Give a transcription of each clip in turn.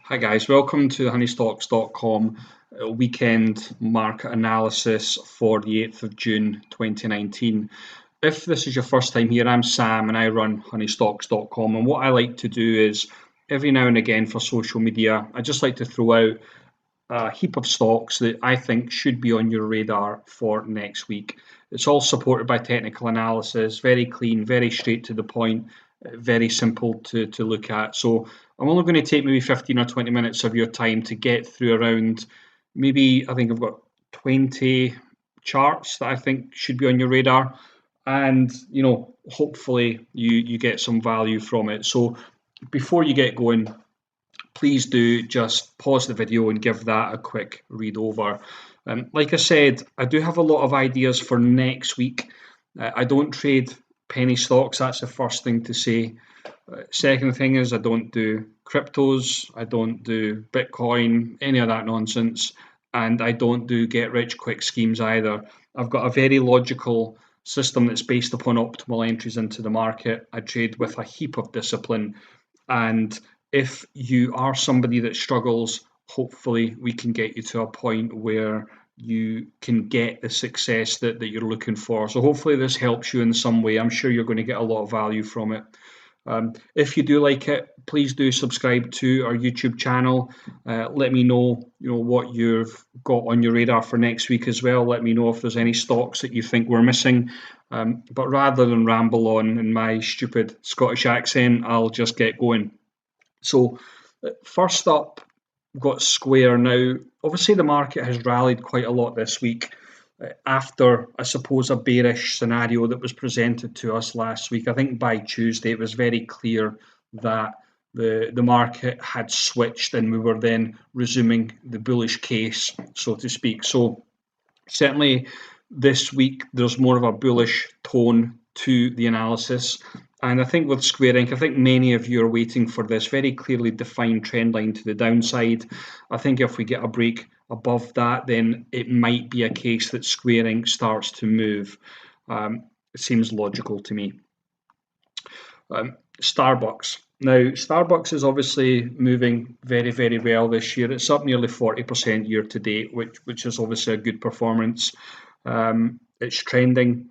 Hi guys, welcome to the honeystocks.com weekend market analysis for the 8th of June 2019. If this is your first time here, I'm Sam and I run honeystocks.com, and what I like to do is every now and again for social media, I just like to throw out a heap of stocks that I think should be on your radar for next week. It's all supported by technical analysis, very clean, very straight to the point, very simple to look at. So I'm only going to take maybe 15 or 20 minutes of your time to get through around, maybe I think I've got 20 charts that I think should be on your radar. And, hopefully you get some value from it. So before you get going, please do just pause the video and give that a quick read over. Like I said, I do have a lot of ideas for next week. I don't trade penny stocks, that's the first thing to say. Second thing is I don't do cryptos, I don't do Bitcoin, any of that nonsense, and I don't do get rich quick schemes either. I've got a very logical system that's based upon optimal entries into the market. I trade with a heap of discipline, and if you are somebody that struggles, hopefully we can get you to a point where you can get the success that you're looking for. So hopefully this helps you in some way. I'm sure you're going to get a lot of value from it. If you do like it, please do subscribe to our YouTube channel. Let me know, what you've got on your radar for next week as well. Let me know if there's any stocks that you think we're missing. But rather than ramble on in my stupid Scottish accent, I'll just get going. So first up, we've got Square. Now, obviously the market has rallied quite a lot this week after, I suppose, a bearish scenario that was presented to us last week. I think by Tuesday it was very clear that the market had switched and we were then resuming the bullish case, so to speak. So certainly this week there's more of a bullish tone to the analysis. And I think with Square Inc., I think many of you are waiting for this very clearly defined trend line to the downside. I think if we get a break above that, then it might be a case that Square Inc. starts to move. It seems logical to me. Starbucks. Now, Starbucks is obviously moving very, very well this year. It's up nearly 40% year to date, which is obviously a good performance. It's trending.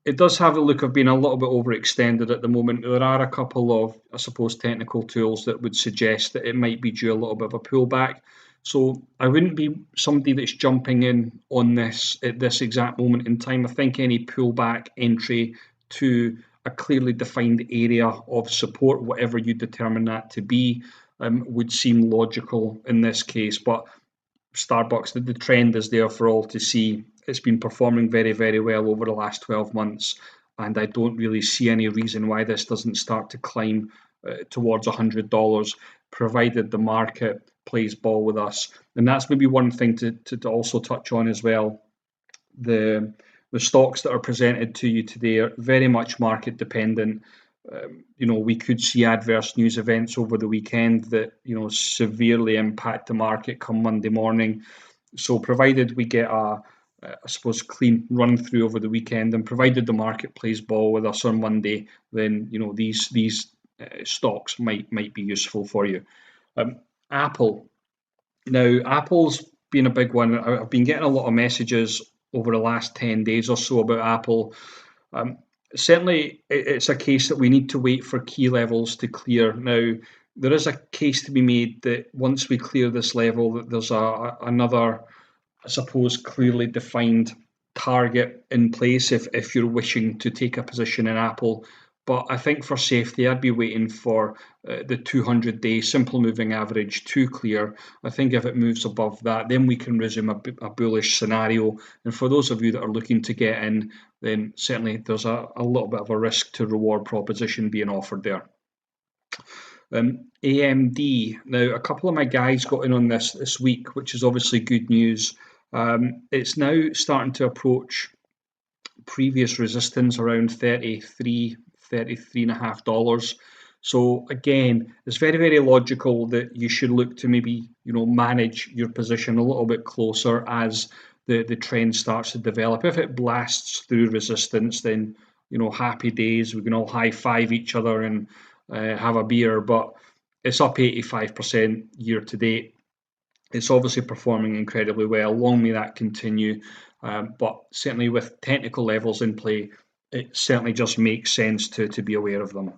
It does have a look of being a little bit overextended at the moment. There are a couple of, I suppose, technical tools that would suggest that it might be due a little bit of a pullback. So I wouldn't be somebody that's jumping in on this at this exact moment in time. I think any pullback entry to a clearly defined area of support, whatever you determine that to be, would seem logical in this case. But Starbucks, the trend is there for all to see. It's been performing very, very well over the last 12 months, and I don't really see any reason why this doesn't start to climb towards $100, provided the market plays ball with us. And that's maybe one thing to also touch on as well. The stocks that are presented to you today are very much market dependent. We could see adverse news events over the weekend that, severely impact the market come Monday morning. So provided we get a clean run through over the weekend, and provided the market plays ball with us on Monday, then these stocks might be useful for you. Apple. Now, Apple's been a big one. I've been getting a lot of messages over the last 10 days or so about Apple. Certainly, it's a case that we need to wait for key levels to clear. Now, there is a case to be made that once we clear this level, that there's another, I suppose, clearly defined target in place if you're wishing to take a position in Apple. But I think for safety, I'd be waiting for the 200-day simple moving average to clear. I think if it moves above that, then we can resume a bullish scenario. And for those of you that are looking to get in, then certainly there's a little bit of a risk to reward proposition being offered there. AMD. Now, a couple of my guys got in on this week, which is obviously good news. It's now starting to approach previous resistance around $33.5. So again, it's very, very logical that you should look to maybe, manage your position a little bit closer as the trend starts to develop. If it blasts through resistance, then, happy days. We can all high five each other and have a beer. But It's up 85% year to date. It's obviously performing incredibly well. Long may that continue. But certainly with technical levels in play, it certainly just makes sense to be aware of them.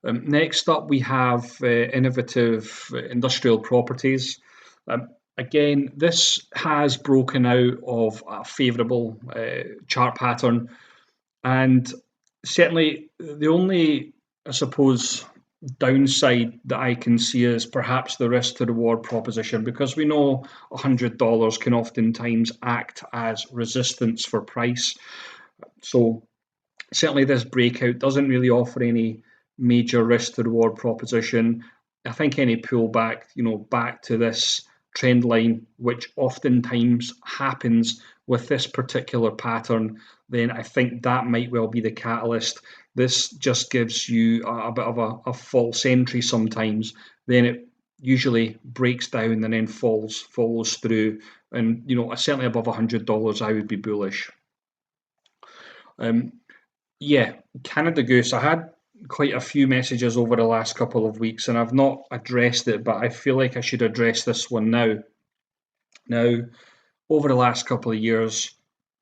Next up, we have innovative industrial properties. Again, this has broken out of a favourable chart pattern, and certainly the only, I suppose, downside that I can see is perhaps the risk to reward proposition, because we know $100 can oftentimes act as resistance for price. So certainly this breakout doesn't really offer any major risk to reward proposition. I think any pullback, back to this trend line, which oftentimes happens with this particular pattern, then I think that might well be the catalyst. This just gives you a bit of a false entry sometimes. Then it usually breaks down and then follows through. And certainly above $100, I would be bullish. Yeah, Canada Goose. I had quite a few messages over the last couple of weeks, and I've not addressed it, but I feel like I should address this one now. Now, over the last couple of years,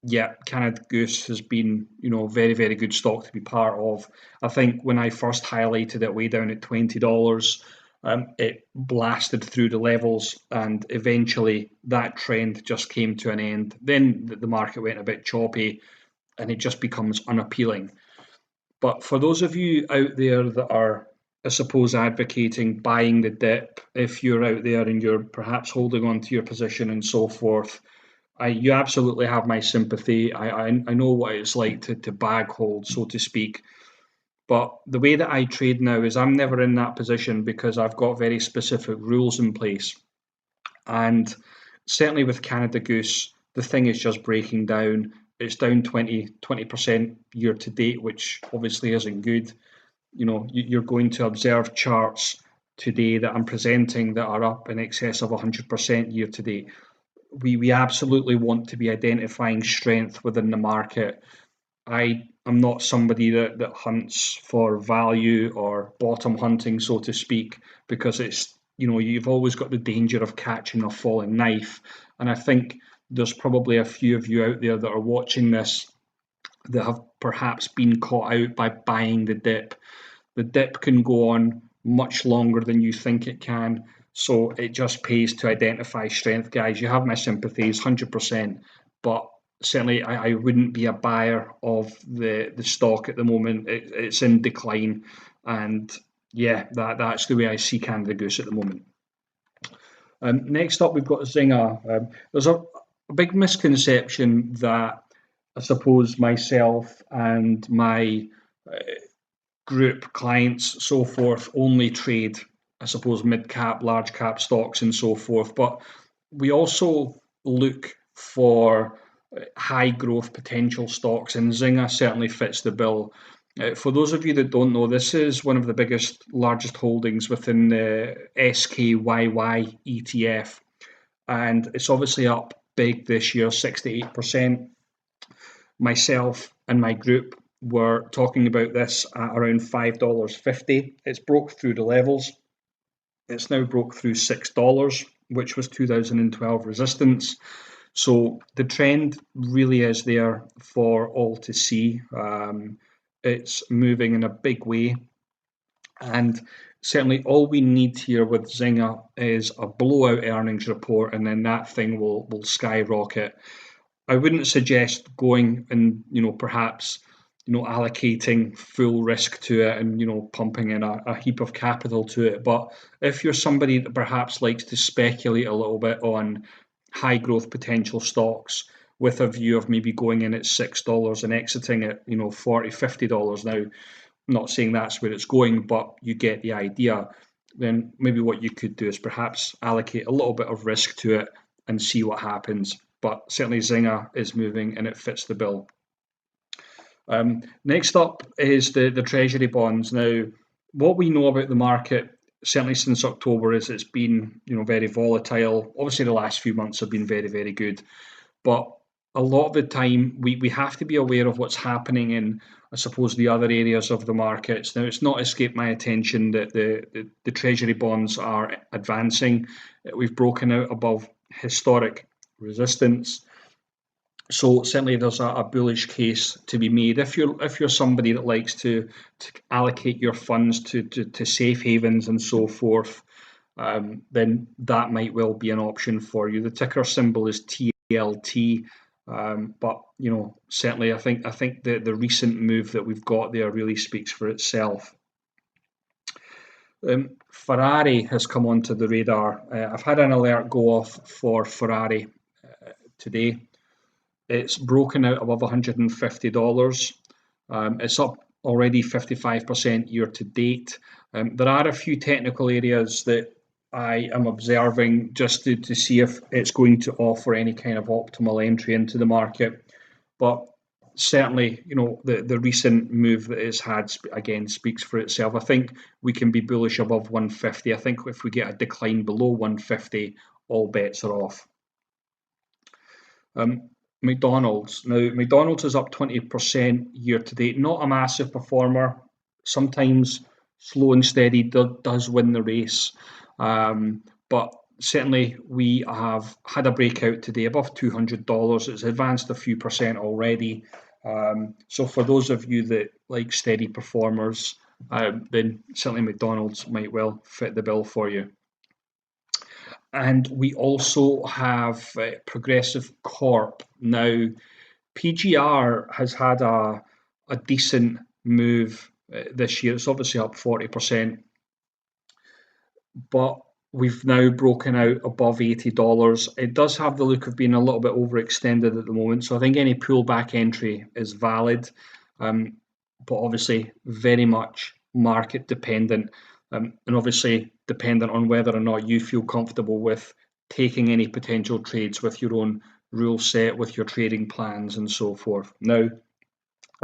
yeah, Canada Goose has been, very, very good stock to be part of. I think when I first highlighted it way down at $20, it blasted through the levels, and eventually that trend just came to an end. Then the market went a bit choppy, and it just becomes unappealing. But for those of you out there that are, I suppose, advocating buying the dip, if you're out there and you're perhaps holding on to your position and so forth, you absolutely have my sympathy. I know what it's like to bag hold, so to speak. But the way that I trade now is I'm never in that position because I've got very specific rules in place. And certainly with Canada Goose, the thing is just breaking down. It's down 20% year to date, which obviously isn't good. You're going to observe charts today that I'm presenting that are up in excess of 100% year to date. We absolutely want to be identifying strength within the market. I am not somebody that hunts for value or bottom hunting, so to speak, because it's, you've always got the danger of catching a falling knife. And I think there's probably a few of you out there that are watching this that have perhaps been caught out by buying the dip. The dip can go on much longer than you think it can. So it just pays to identify strength, guys. You have my sympathies, 100%. But certainly I wouldn't be a buyer of the stock at the moment. It's in decline. And yeah, that's the way I see Canada Goose at the moment. Next up, we've got Zynga. There's a big misconception that I suppose myself and my group clients, so forth, only trade, I suppose, mid-cap, large-cap stocks and so forth. But we also look for high growth potential stocks, and Zynga certainly fits the bill. For those of you that don't know, this is one of the largest holdings within the SKYY ETF, and it's obviously up big this year, 68%. Myself and my group were talking about this at around $5.50. It's broke through the levels. It's now broke through $6, which was 2012 resistance. So the trend really is there for all to see. It's moving in a big way. And certainly all we need here with Zynga is a blowout earnings report, and then that thing will skyrocket. I wouldn't suggest going and, perhaps, allocating full risk to it and, pumping in a heap of capital to it. But if you're somebody that perhaps likes to speculate a little bit on high growth potential stocks with a view of maybe going in at $6 and exiting at, $40, $50 now, I'm not saying that's where it's going, but you get the idea, then maybe what you could do is perhaps allocate a little bit of risk to it and see what happens. But certainly Zynga is moving and it fits the bill. Next up is the Treasury bonds. Now, what we know about the market, certainly since October, is it's been very volatile. Obviously, the last few months have been very, very good. But a lot of the time, we have to be aware of what's happening in, I suppose, the other areas of the markets. Now, it's not escaped my attention that the Treasury bonds are advancing. We've broken out above historic resistance. So certainly there's a bullish case to be made. If you're somebody that likes to allocate your funds to safe havens and so forth, then that might well be an option for you. The ticker symbol is TLT, but certainly I think the recent move that we've got there really speaks for itself. Ferrari has come onto the radar. I've had an alert go off for Ferrari today. It's broken out above $150. It's up already 55% year to date. There are a few technical areas that I am observing just to see if it's going to offer any kind of optimal entry into the market. But certainly, the recent move that it's had, again, speaks for itself. I think we can be bullish above 150. I think if we get a decline below 150, all bets are off. McDonald's. Now, McDonald's is up 20% year to date. Not a massive performer. Sometimes slow and steady does win the race. But certainly we have had a breakout today above $200. It's advanced a few percent already. So for those of you that like steady performers, then certainly McDonald's might well fit the bill for you. And we also have Progressive Corp. Now, PGR has had a decent move this year. It's obviously up 40%, but we've now broken out above $80. It does have the look of being a little bit overextended at the moment, so I think any pullback entry is valid, but obviously very much market dependent, and obviously dependent on whether or not you feel comfortable with taking any potential trades with your own rule set, with your trading plans and so forth. Now,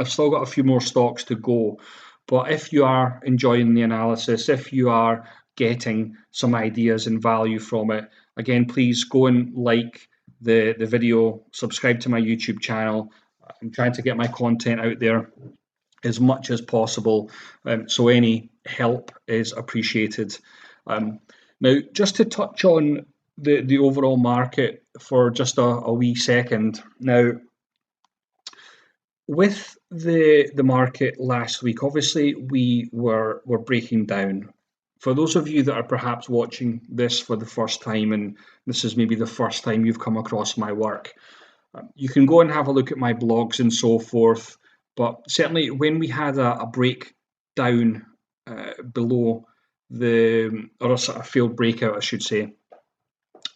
I've still got a few more stocks to go, but if you are enjoying the analysis, if you are getting some ideas and value from it, again, please go and like the video, subscribe to my YouTube channel. I'm trying to get my content out there as much as possible, so any help is appreciated. Now, just to touch on the overall market for just a wee second. Now, with the market last week, obviously we were breaking down. For those of you that are perhaps watching this for the first time, and this is maybe the first time you've come across my work, you can go and have a look at my blogs and so forth. But certainly when we had a breakdown below or a sort of failed breakout, I should say,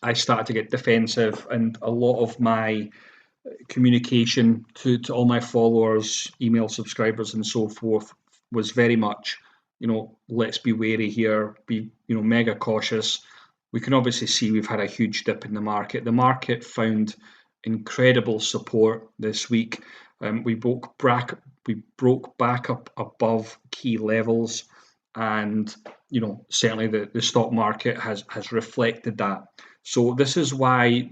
I started to get defensive, and a lot of my communication to all my followers, email subscribers and so forth was very much, let's be wary here, be, mega cautious. We can obviously see we've had a huge dip in the market. The market found incredible support this week. We broke back up above key levels, and certainly the stock market has reflected that. So this is why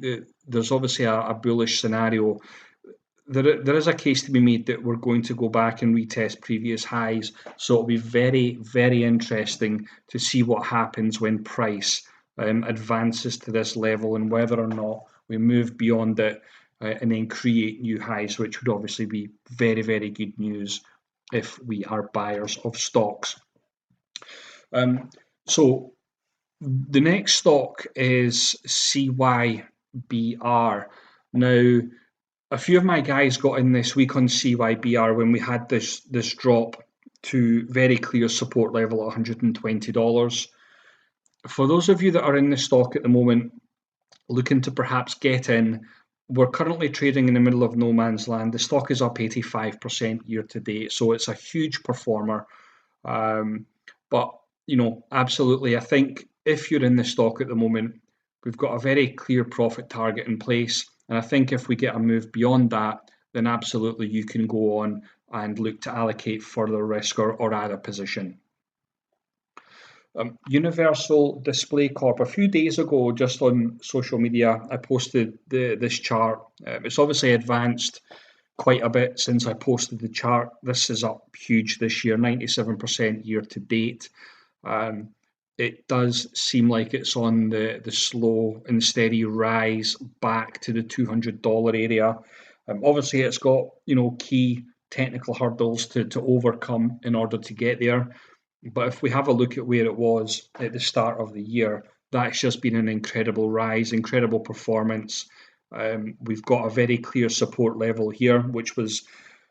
there's obviously a bullish scenario. There is a case to be made that we're going to go back and retest previous highs. So it'll be very, very interesting to see what happens when price advances to this level, and whether or not we move beyond it and then create new highs, which would obviously be very, very good news if we are buyers of stocks. So the next stock is CYBR. Now, a few of my guys got in this week on CYBR when we had this drop to very clear support level at $120. For those of you that are in the stock at the moment, looking to perhaps get in, we're currently trading in the middle of no man's land. The stock is up 85% year to date, so it's a huge performer. But absolutely, I think if you're in the stock at the moment, we've got a very clear profit target in place. And I think if we get a move beyond that, then absolutely you can go on and look to allocate further risk or add a position. Universal Display Corp. A few days ago, just on social media, I posted this chart. It's obviously advanced quite a bit since I posted the chart. This is up huge this year, 97% year to date. It does seem like it's on the slow and steady rise back to the $200 area. Obviously, it's got key technical hurdles to overcome in order to get there. But if we have a look at where it was at the start of the year, that's just been an incredible rise, incredible performance. We've got a very clear support level here, which was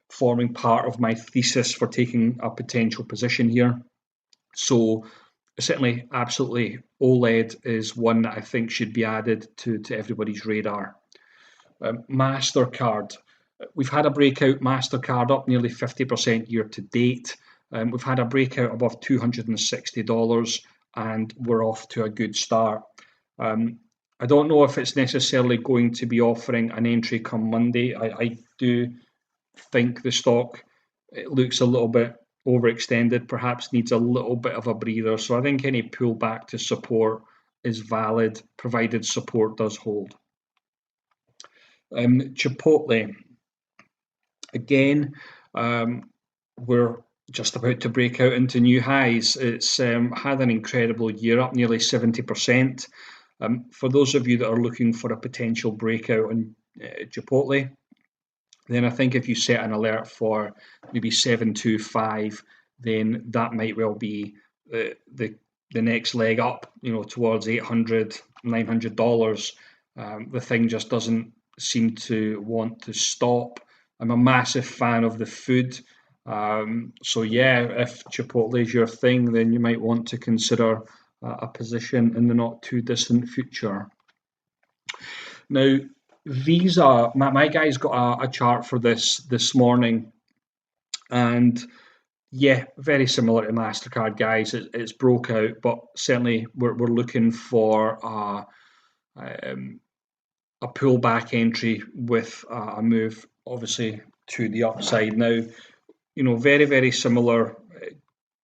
forming part of my thesis for taking a potential position here. So certainly, absolutely, OLED is one that I think should be added to everybody's radar. MasterCard. We've had a breakout MasterCard up nearly 50% year to date. We've had a breakout above $260 and we're off to a good start. I don't know if it's necessarily going to be offering an entry come Monday. I do think the stock, it looks a little bit overextended, perhaps needs a little bit of a breather. So I think any pullback to support is valid, provided support does hold. Chipotle, again, we're just about to break out into new highs. It's had an incredible year, up nearly 70%. For those of you that are looking for a potential breakout on Chipotle, then I think if you set an alert for maybe 725, then that might well be the next leg up, towards $800, $900. The thing just doesn't seem to want to stop. I'm a massive fan of the food. So yeah, if Chipotle is your thing, then you might want to consider a position in the not too distant future. Now, Visa, my guy's got a chart for this morning, and yeah, very similar to MasterCard, guys. It's broke out, but certainly we're looking for a pullback entry with a move, obviously, to the upside. Now, very, very similar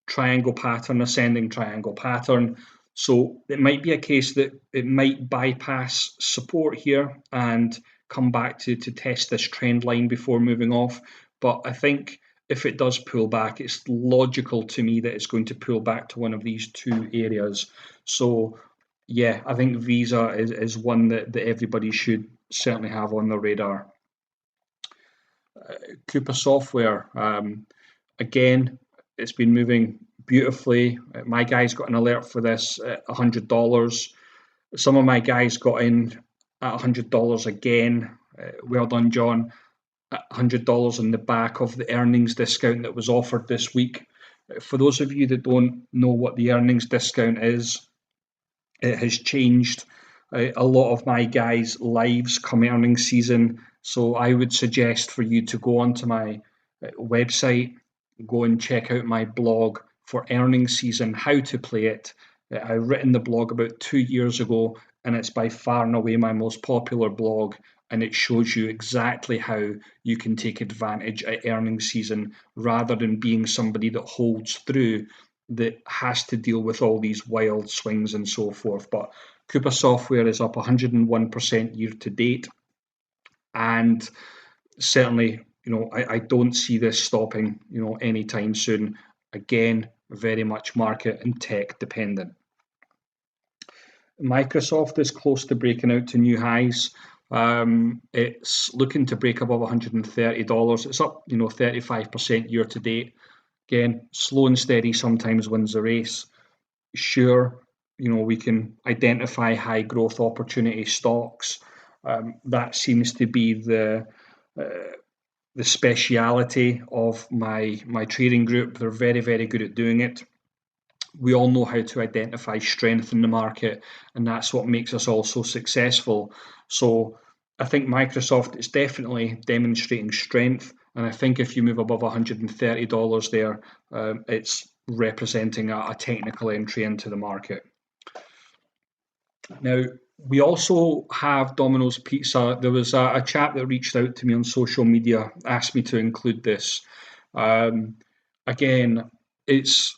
triangle pattern, ascending triangle pattern. So it might be a case that it might bypass support here and come back to test this trend line before moving off. But I think if it does pull back, it's logical to me that it's going to pull back to one of these two areas. So yeah, I think Visa is one that everybody should certainly have on their radar. Coupa Software, again, it's been moving beautifully. My guys got an alert for this at $100. Some of my guys got in at $100 again. Well done, John. At $100 on the back of the earnings discount that was offered this week. For those of you that don't know what the earnings discount is, it has changed a lot of my guys' lives come earnings season. So I would suggest for you to go onto my website, go and check out my blog for earnings season, how to play it. I've written the blog about 2 years ago, and it's by far and away my most popular blog, and it shows you exactly how you can take advantage at earnings season rather than being somebody that holds through, that has to deal with all these wild swings and so forth. But Coupa Software is up 101% year to date, and certainly, I don't see this stopping, anytime soon. Again, very much market and tech dependent. Microsoft is close to breaking out to new highs. It's looking to break above $130. It's up, 35% year to date. Again, slow and steady sometimes wins the race. Sure, we can identify high growth opportunity stocks. That seems to be the speciality of my trading group. They're very, very good at doing it. We all know how to identify strength in the market, and that's what makes us all so successful. So I think Microsoft is definitely demonstrating strength, and I think if you move above $130 there, it's representing a technical entry into the market. Now, we also have Domino's Pizza. There was a chap that reached out to me on social media, asked me to include this. Again, it's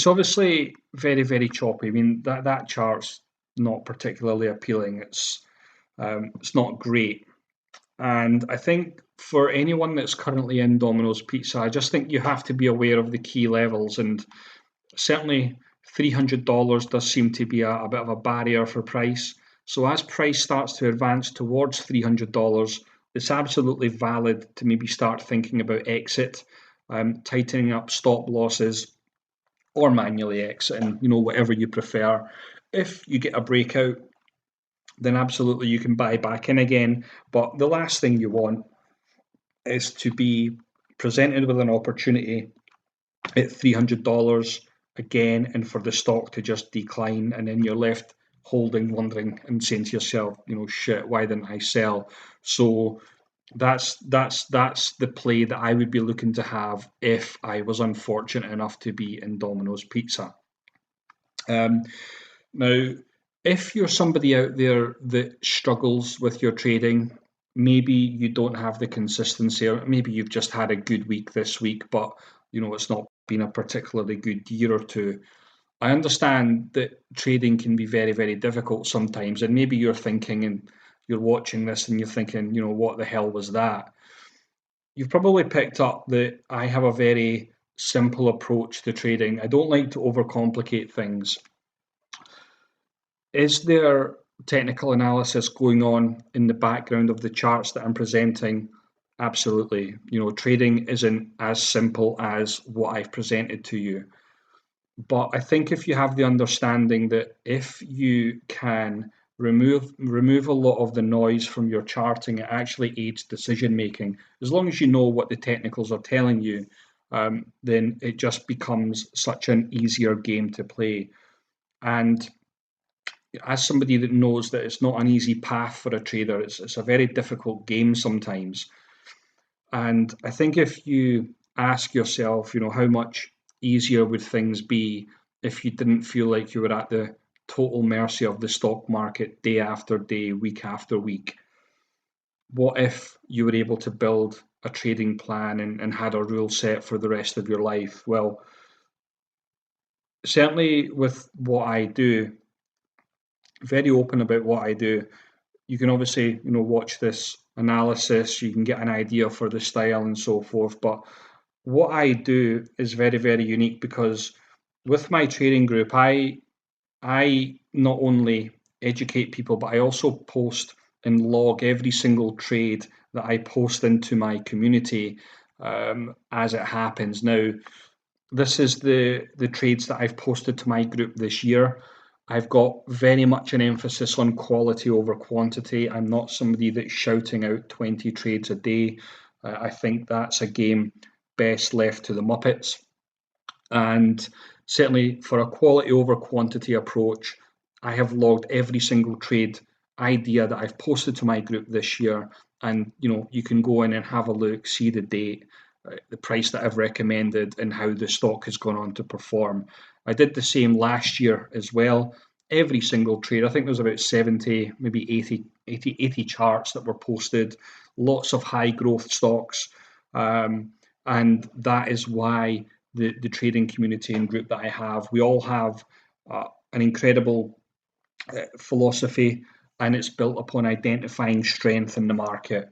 obviously very, very choppy. I mean, that chart's not particularly appealing. It's not great. And I think for anyone that's currently in Domino's Pizza, I just think you have to be aware of the key levels, and certainly $300 does seem to be a bit of a barrier for price. So as price starts to advance towards $300, it's absolutely valid to maybe start thinking about exit, tightening up stop losses, or manually exiting, whatever you prefer. If you get a breakout, then absolutely you can buy back in again. But the last thing you want is to be presented with an opportunity at $300 again and for the stock to just decline, and then you're left holding, wondering and saying to yourself, shit, why didn't I sell? So that's the play that I would be looking to have if I was unfortunate enough to be in Domino's Pizza. Now, if you're somebody out there that struggles with your trading, maybe you don't have the consistency, or maybe you've just had a good week this week, but it's not been a particularly good year or two. I understand that trading can be very, very difficult sometimes, and maybe you're thinking and you're watching this and you're thinking, what the hell was that? You've probably picked up that I have a very simple approach to trading. I don't like to overcomplicate things. Is there technical analysis going on in the background of the charts that I'm presenting? Absolutely. Trading isn't as simple as what I've presented to you. But I think if you have the understanding that if you can remove a lot of the noise from your charting, it actually aids decision making. As long as you know what the technicals are telling you, then it just becomes such an easier game to play. And as somebody that knows that it's not an easy path for a trader, it's a very difficult game sometimes. And I think if you ask yourself, how much easier would things be if you didn't feel like you were at the total mercy of the stock market day after day, week after week? What if you were able to build a trading plan and had a rule set for the rest of your life? Well, certainly with what I do, very open about what I do. You can obviously, watch this analysis, you can get an idea for the style and so forth. But what I do is very, very unique because with my trading group, I not only educate people, but I also post and log every single trade that I post into my community as it happens. Now, this is the trades that I've posted to my group this year. I've got very much an emphasis on quality over quantity. I'm not somebody that's shouting out 20 trades a day. I think that's a game best left to the Muppets. And certainly for a quality over quantity approach, I have logged every single trade idea that I've posted to my group this year. And you can go in and have a look, see the date, the price that I've recommended, and how the stock has gone on to perform. I did the same last year as well. Every single trade, I think there's about 70, maybe 80 charts that were posted, lots of high growth stocks. And that is why the trading community and group that I have, we all have an incredible philosophy, and it's built upon identifying strength in the market.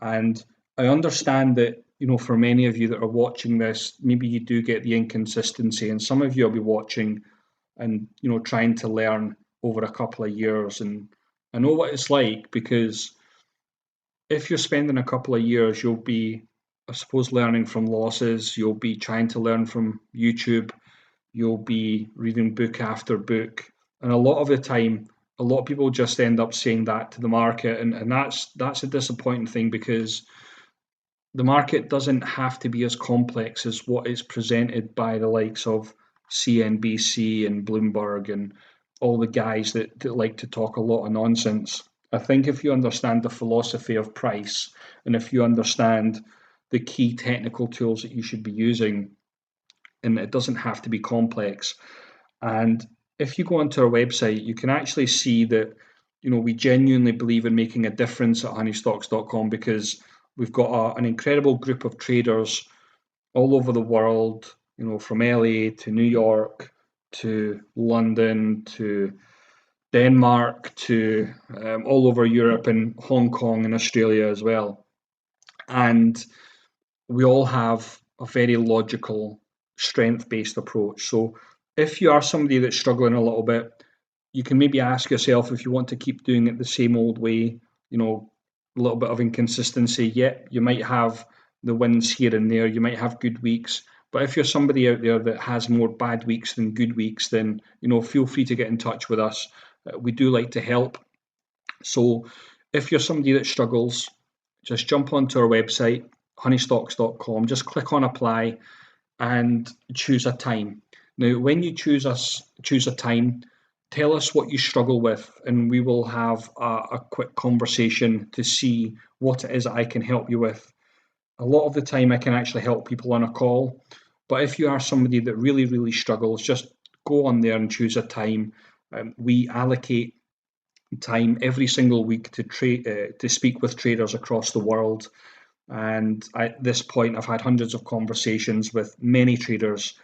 And I understand that, for many of you that are watching this, maybe you do get the inconsistency, and some of you will be watching and, trying to learn over a couple of years. And I know what it's like, because if you're spending a couple of years, you'll be, I suppose, learning from losses. You'll be trying to learn from YouTube. You'll be reading book after book. And a lot of the time, a lot of people just end up saying that to the market. And that's a disappointing thing, because the market doesn't have to be as complex as what is presented by the likes of CNBC and Bloomberg and all the guys that like to talk a lot of nonsense. I think if you understand the philosophy of price, and if you understand the key technical tools that you should be using, and it doesn't have to be complex. And if you go onto our website, you can actually see that, we genuinely believe in making a difference at honeystocks.com, because we've got an incredible group of traders all over the world, from LA to New York to London to Denmark to all over Europe and Hong Kong and Australia as well. And we all have a very logical, strength-based approach. So if you are somebody that's struggling a little bit, you can maybe ask yourself if you want to keep doing it the same old way, a little bit of inconsistency. Yep, you might have the wins here and there, you might have good weeks. But if you're somebody out there that has more bad weeks than good weeks, then feel free to get in touch with us. We do like to help. So if you're somebody that struggles, just jump onto our website, honeystocks.com, just click on apply and choose a time. Now, when you choose a time, tell us what you struggle with, and we will have a quick conversation to see what it is that I can help you with. A lot of the time, I can actually help people on a call, but if you are somebody that really, really struggles, just go on there and choose a time. We allocate time every single week to speak with traders across the world. And at this point, I've had hundreds of conversations with many traders,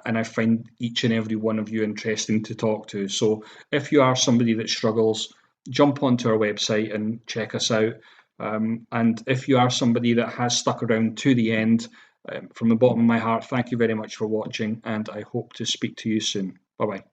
and I find each and every one of you interesting to talk to. So if you are somebody that struggles, jump onto our website and check us out. And if you are somebody that has stuck around to the end, from the bottom of my heart, thank you very much for watching, and I hope to speak to you soon. Bye bye.